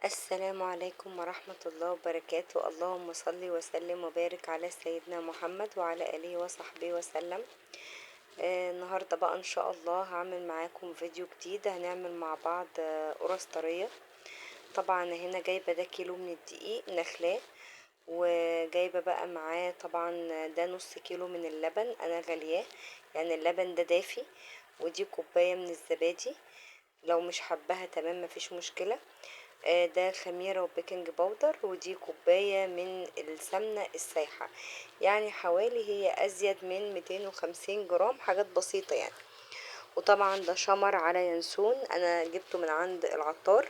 السلام عليكم ورحمة الله وبركاته. اللهم صل وسلم وبارك على سيدنا محمد وعلى آله وصحبه وسلم. النهاردة بقى ان شاء الله هعمل معاكم فيديو جديد. هنعمل مع بعض قرص طرية. طبعا هنا جايبة ده كيلو من الدقيق نخلاه، وجايبة بقى معاه طبعا ده نص كيلو من اللبن انا غلياه، يعني اللبن ده دافي. ودي كوباية من الزبادي، لو مش حباها تمام مفيش مشكلة. ده خميرة وبيكنج باودر، ودي كوباية من السمنة السايحة، يعني حوالي هي أزيد من 250 جرام، حاجات بسيطة يعني. وطبعا ده شمر على ينسون، أنا جبته من عند العطار،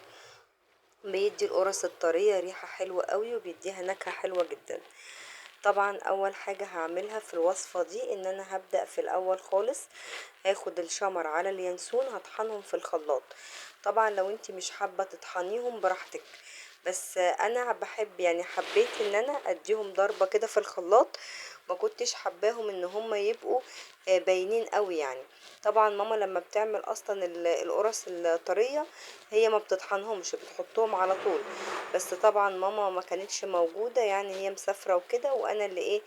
بيدي القرص الطرية ريحة حلوة قوي وبيديها نكهة حلوة جدا. طبعا اول حاجة هعملها في الوصفة دي ان انا هبدأ في الاول خالص هاخد الشمر على اليانسون هطحنهم في الخلاط. طبعا لو انت مش حابة تطحنيهم براحتك، بس انا بحب يعني حبيت ان انا اديهم ضربة كده في الخلاط، ما كنتش حباهم ان هم يبقوا باينين قوي يعني. طبعا ماما لما بتعمل اصلا القرص الطرية هي ما بتطحنهمش، بتحطهم على طول. بس طبعا ماما ما كانتش موجودة، يعني هي مسافرة وكده، وانا اللي ايه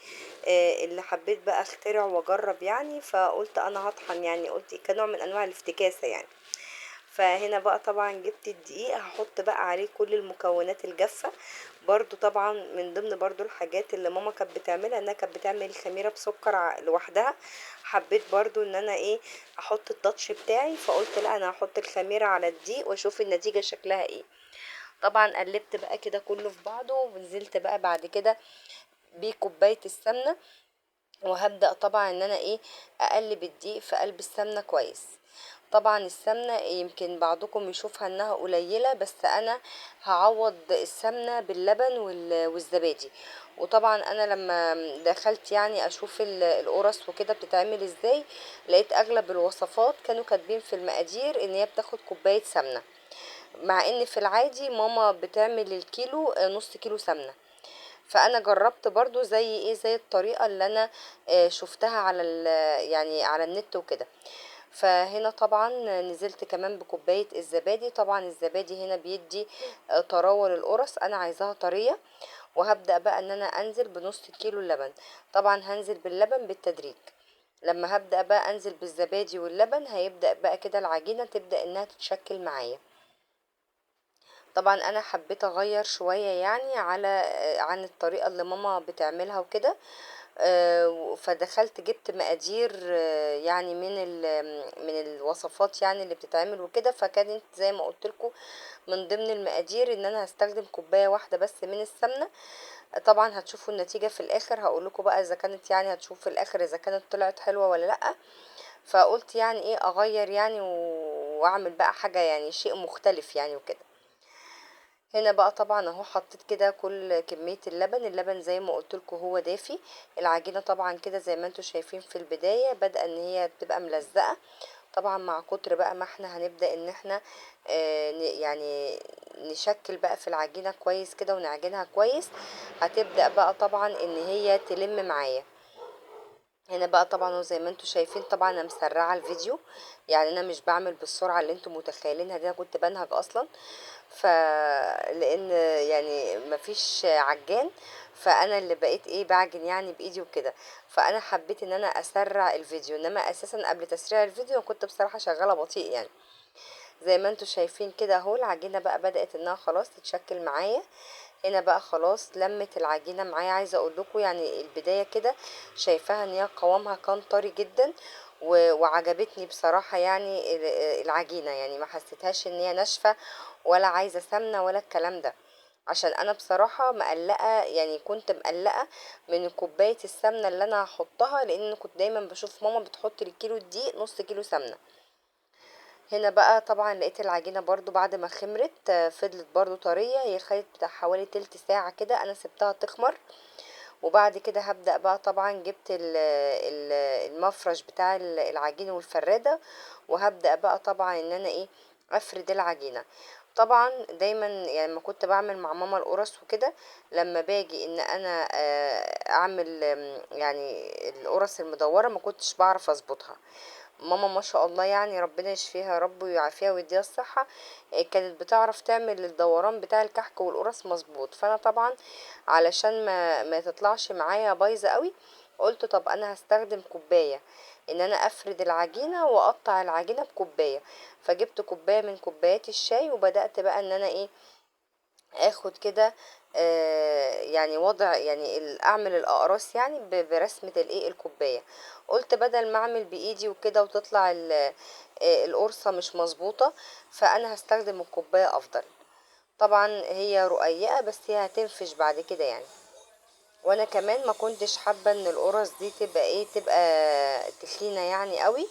اللي حبيت بقى اخترع واجرب يعني، فقلت انا هطحن، يعني قلت كنوع من انواع الافتكاسة يعني. فهنا بقى طبعا جبت الدقيق، هحط بقى عليه كل المكونات الجافة. برضو طبعا من ضمن برضو الحاجات اللي ماما كانت بتعملها انها كانت بتعمل الخميرة بسكر لوحدها. حبيت برضو ان انا ايه احط التاتش بتاعي، فقلت لا انا هحط الخميرة على الدقيق واشوف النتيجة شكلها ايه. طبعا قلبت بقى كده كله في بعضه، ونزلت بقى بعد كده بكوباية السمنة، وهبدأ طبعا ان انا ايه اقلب الدقيق في قلب السمنة كويس. طبعا السمنة يمكن بعضكم يشوفها انها قليلة، بس انا هعوض السمنة باللبن والزبادي. وطبعا انا لما دخلت يعني اشوف القرص وكده بتتعمل ازاي، لقيت اغلب الوصفات كانوا كاتبين في المقادير ان هي بتاخد كوباية سمنة، مع ان في العادي ماما بتعمل الكيلو نص كيلو سمنة. فانا جربت برضو زي ايه زي الطريقة اللي انا شفتها على يعني على النت وكده. فهنا طبعا نزلت كمان بكوباية الزبادي. طبعا الزبادي هنا بيدي طراوة للقرص، انا عايزاها طرية. وهبدأ بقى ان انا انزل بنص كيلو اللبن. طبعا هنزل باللبن بالتدريج. لما هبدأ بقى انزل بالزبادي واللبن هيبدأ بقى كده العجينة تبدأ انها تتشكل معايا. طبعا انا حبيت اغير شوية يعني على عن الطريقة اللي ماما بتعملها وكده. فدخلت جبت مقادير يعني من الوصفات يعني اللي بتتعمل وكده، فكانت زي ما قلت لكم من ضمن المقادير ان انا هستخدم كوباية واحدة بس من السمنة. طبعا هتشوفوا النتيجة في الاخر، هقول لكم بقى اذا كانت يعني هتشوف في الاخر اذا كانت طلعت حلوة ولا لا. فقلت يعني ايه اغير يعني واعمل بقى حاجة يعني شيء مختلف يعني وكده. هنا بقى طبعا اهو حطيت كده كل كمية اللبن زي ما قلت لكم هو دافي. العجينة طبعا كده زي ما انتم شايفين في البداية بدأ ان هي تبقى ملزقة. طبعا مع كتر بقى ما احنا هنبدأ ان احنا يعني نشكل بقى في العجينة كويس كده ونعجنها كويس، هتبدأ بقى طبعا ان هي تلم معايا. هنا بقى طبعا زي ما انتم شايفين طبعا انا مسرعه الفيديو، يعني انا مش بعمل بالسرعه اللي انتم متخيلينها دي، انا كنت بنهج اصلا. لان يعني مفيش عجان، فانا اللي بقيت ايه بعجن يعني بايدي وكده. فانا حبيت ان انا اسرع الفيديو، انما اساسا قبل تسريع الفيديو كنت بصراحه شغاله بطيء يعني. زي ما انتم شايفين كده اهو العجينه بقى بدات انها خلاص تتشكل معايا. هنا بقى خلاص لمت العجينه معايا. عايزه اقول لكم يعني البدايه كده شايفاها ان هي قوامها كان طري جدا، وعجبتني بصراحه يعني العجينه، يعني ما حسيتهاش ان هي ناشفه ولا عايزه سمنه ولا الكلام ده. عشان انا بصراحه مقلقه، يعني كنت مقلقه من كوبايه السمنه اللي انا هحطها، لان أنا كنت دايما بشوف ماما بتحط للكيلو دي نص كيلو سمنه. هنا بقى طبعا لقيت العجينة برضو بعد ما خمرت فضلت برضو طرية، هي خدت بتاع حوالي تلت ساعة كده انا سبتها تخمر. وبعد كده هبدأ بقى طبعا جبت المفرش بتاع العجين والفرادة، وهبدأ بقى طبعا ان انا ايه افرد العجينة. طبعا دايما يعني لما كنت بعمل مع ماما القرص وكده، لما باجي ان انا اعمل يعني القرص المدورة ما كنتش بعرف اظبطها. ماما ما شاء الله يعني ربنا يشفيها يا رب ويعافيها ويديها الصحة. كانت بتعرف تعمل الدوران بتاع الكحك والقرص مظبوط. فانا طبعا علشان ما تطلعش معايا بايظة قوي، قلت طب انا هستخدم كوباية، ان انا افرد العجينة واقطع العجينة بكوباية. فجبت كوباية من كوبايات الشاي، وبدأت بقى ان انا ايه، اخد كده يعني وضع يعني اعمل الاقراص يعني برسمة الايه الكوباية. قلت بدل ما اعمل بايدي وكده وتطلع القرصة مش مظبوطة، فانا هستخدم الكوباية افضل. طبعا هي رقيقة بس هي هتنفش بعد كده يعني. وانا كمان ما كنتش حابة ان القرص دي تبقى ايه، تبقى تخينة يعني قوي.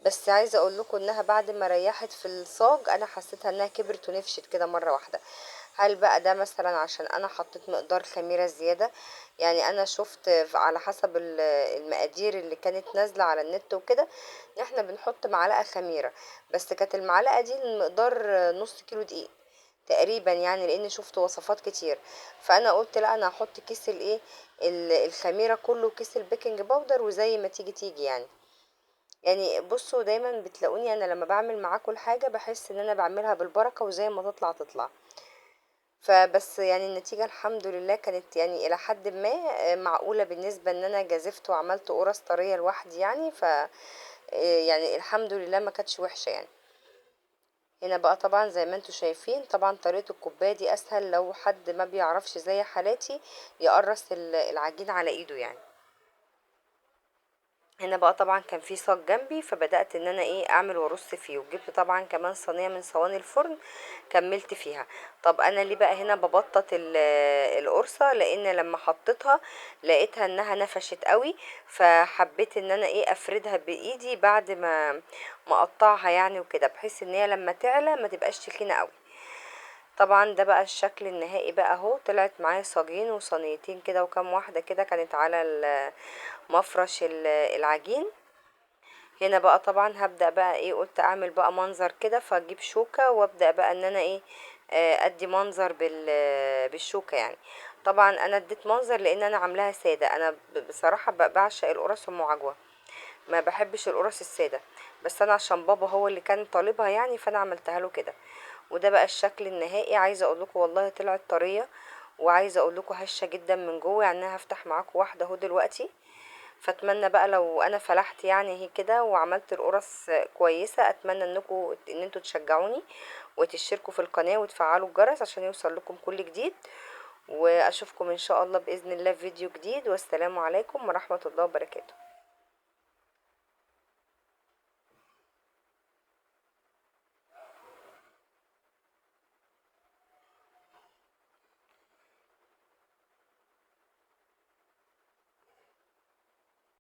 بس عايزه اقول لكم انها بعد ما ريحت في الصاج انا حسيتها انها كبرت ونفشت كده مره واحده. هل بقى ده مثلا عشان انا حطيت مقدار خميره زياده؟ يعني انا شفت على حسب المقادير اللي كانت نازله على النت وكده، ان احنا بنحط معلقه خميره. بس كانت المعلقه دي المقدار نص كيلو دقيق تقريبا يعني، لان شفت وصفات كتير. فانا قلت لا، انا هحط كيس الايه الخميره كله، كيس البيكنج باودر، وزي ما تيجي تيجي يعني. يعني بصوا دايما بتلاقوني انا لما بعمل معاكم الحاجة بحس ان انا بعملها بالبركة وزي ما تطلع تطلع. فبس يعني النتيجة الحمد لله كانت يعني الى حد ما معقولة، بالنسبة ان انا جازفت وعملت قرص طرية لوحدي يعني. يعني الحمد لله ما كانتش وحشة يعني. هنا بقى طبعا زي ما انتوا شايفين، طبعا طريقة الكوباية دي اسهل لو حد ما بيعرفش زي حالاتي يقرص العجين على ايده يعني. هنا بقى طبعا كان في صاج جنبي، فبدأت ان انا ايه اعمل وارص فيه، وجبت طبعا كمان صينية من صواني الفرن كملت فيها. طب انا ليه بقى هنا ببطط القرصة؟ لان لما حطيتها لقيتها انها نفشت قوي، فحبيت ان انا ايه افردها بايدي بعد ما اقطعها يعني وكده، بحيث ان هي لما تعلى ما تبقاش تخينة قوي. طبعا ده بقى الشكل النهائي بقى اهو. طلعت معايا صاجين وصينيتين كده وكام واحدة كده كانت على مفرش العجين. هنا بقى طبعا هبدأ بقى ايه، قلت اعمل بقى منظر كده، فاجيب شوكة وابدأ بقى ان انا ايه ادي منظر بالشوكة يعني. طبعا انا اديت منظر لان انا عاملاها سادة. انا بصراحة بعشق القرص ام عجوة، ما بحبش القرص السادة، بس انا عشان بابا هو اللي كان طالبها يعني فانا عملتها له كده. وده بقى الشكل النهائي. عايزه اقول لكم والله طلعت طريه، وعايزه اقول لكم هشه جدا من جوه يعني. انا هفتح معاكم واحده اهو دلوقتي. فاتمنى بقى لو انا فلحت يعني هي كده وعملت القرص كويسه، اتمنى ان انتوا تشجعوني وتشتركوا في القناه وتفعلوا الجرس عشان يوصل لكم كل جديد. واشوفكم ان شاء الله باذن الله في فيديو جديد، والسلام عليكم ورحمه الله وبركاته.